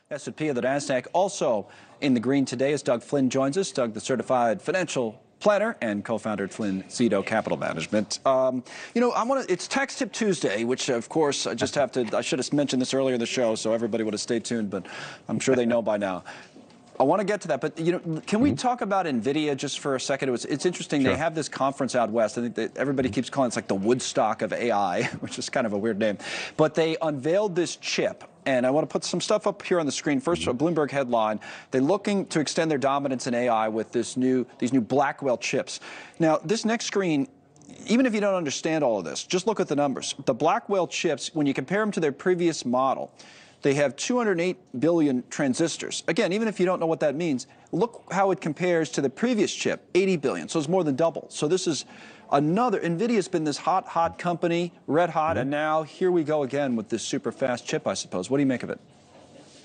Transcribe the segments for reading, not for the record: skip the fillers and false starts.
S&P and the NASDAQ. Also in the green today as Doug Flynn joins us. Doug, the certified financial planner and co-founder at Flynn Capital Management. It's Tax Tip Tuesday, which of course I should have mentioned this earlier in the show so everybody would have stayed tuned, but I'm sure they know by now. I want to get to that, but can we talk about Nvidia just for a second? It's interesting. Sure. They have this conference out west. I think that everybody keeps calling it like the Woodstock of AI, which is kind of a weird name. But they unveiled this chip, and I want to put some stuff up here on the screen. First, a Bloomberg headline: they're looking to extend their dominance in AI with these new Blackwell chips. Now, this next screen, even if you don't understand all of this, just look at the numbers. The Blackwell chips, when you compare them to their previous model, they have 208 billion transistors. Again, even if you don't know what that means, look how it compares to the previous chip, 80 billion. So it's more than double. So this is another. Nvidia's been this hot company, red hot, and now here we go again with this super fast chip, I suppose. What do you make of it?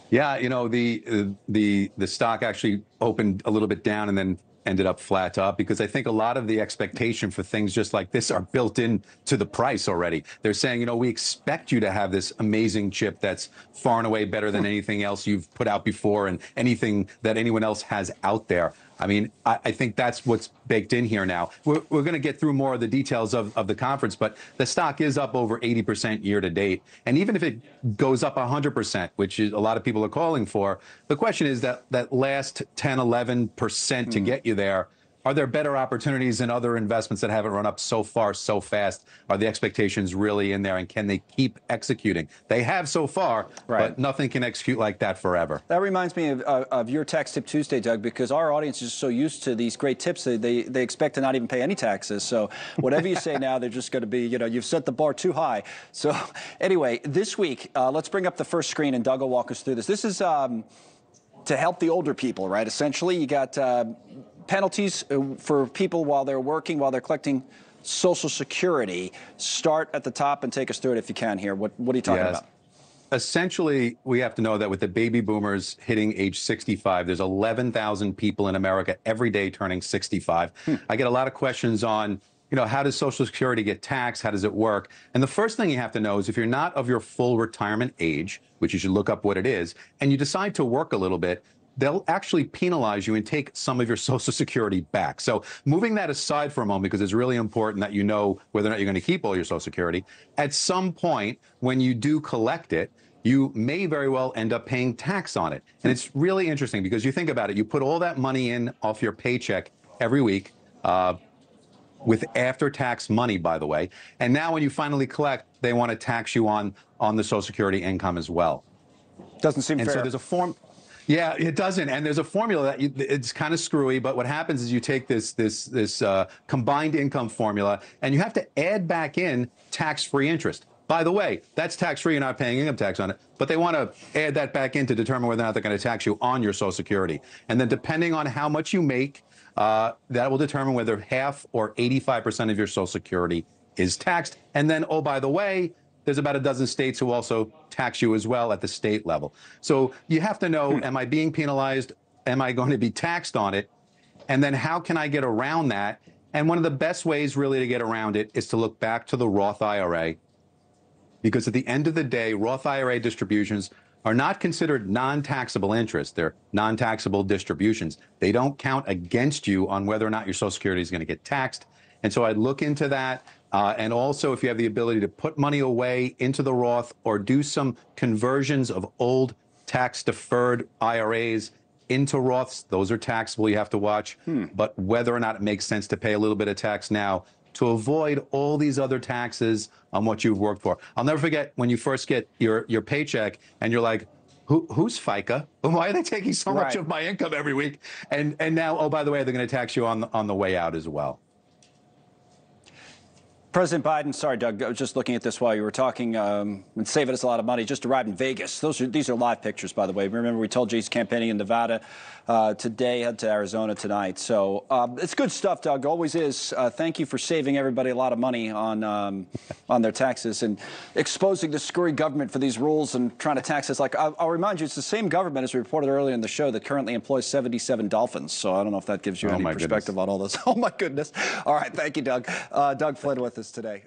Yeah, the stock actually opened a little bit down and then ended up flat up because I think a lot of the expectation for things just like this are built into the price already. They're saying, we expect you to have this amazing chip that's far and away better than anything else you've put out before and anything that anyone else has out there. I mean, I think that's what's baked in here now. We're going to get through more of the details of the conference, but the stock is up over 80% year to date. And even if it goes up 100%, which is a lot of people are calling for, the question is that last 10, 11% to get you there. Are there better opportunities in other investments that haven't run up so far, so fast? Are the expectations really in there, and can they keep executing? They have so far, right, but nothing can execute like that forever. That reminds me of your Tax Tip Tuesday, Doug, because our audience is so used to these great tips, they expect to not even pay any taxes. So whatever you say now, they're just going to be, you've set the bar too high. So anyway, this week, let's bring up the first screen, and Doug will walk us through this. This is to help the older people, right? Essentially, you got penalties for people while they're working, while they're collecting Social Security. Start at the top and take us through it if you can here. What are you talking about? Essentially, we have to know that with the baby boomers hitting age 65, there's 11,000 people in America every day turning 65. I get a lot of questions on, how does Social Security get taxed? How does it work? And the first thing you have to know is if you're not of your full retirement age, which you should look up what it is, and you decide to work a little bit, they'll actually penalize you and take some of your Social Security back. So moving that aside for a moment, because it's really important that you know whether or not you're going to keep all your Social Security, at some point when you do collect it, you may very well end up paying tax on it. And it's really interesting because you think about it, you put all that money in off your paycheck every week, with after-tax money, by the way. And now when you finally collect, they want to tax you on the Social Security income as well. Doesn't seem fair. So there's a form. Yeah, it doesn't. And there's a formula that it's kind of screwy, but what happens is you take this combined income formula and you have to add back in tax-free interest. By the way, that's tax-free, you're not paying income tax on it, but they want to add that back in to determine whether or not they're going to tax you on your Social Security. And then depending on how much you make, that will determine whether half or 85% of your Social Security is taxed. And then, oh, by the way, there's about a dozen states who also tax you as well at the state level. So you have to know, am I being penalized? Am I going to be taxed on it? And then how can I get around that? And one of the best ways really to get around it is to look back to the Roth IRA. Because at the end of the day, Roth IRA distributions are not considered non-taxable interest. They're non-taxable distributions. They don't count against you on whether or not your Social Security is going to get taxed. And so I'd look into that. And also, if you have the ability to put money away into the Roth or do some conversions of old tax-deferred IRAs into Roths, those are taxable. You have to watch. But whether or not it makes sense to pay a little bit of tax now to avoid all these other taxes on what you've worked for. I'll never forget when you first get your paycheck and you're like, who's FICA? Why are they taking so much of my income every week? And now, oh, by the way, they're going to tax you on the way out as well. President Biden, sorry, Doug, I was just looking at this while you were talking, and saving us a lot of money, just arrived in Vegas. These are live pictures, by the way. Remember, we told you he's campaigning in Nevada today, head to Arizona tonight. So it's good stuff, Doug, always is. Thank you for saving everybody a lot of money on their taxes and exposing the screwy government for these rules and trying to tax us. Like, I'll remind you, it's the same government, as we reported earlier in the show, that currently employs 77 dolphins. So I don't know if that gives you any perspective on all this. Oh, my goodness. All right, thank you, Doug. Doug Flynn with us today.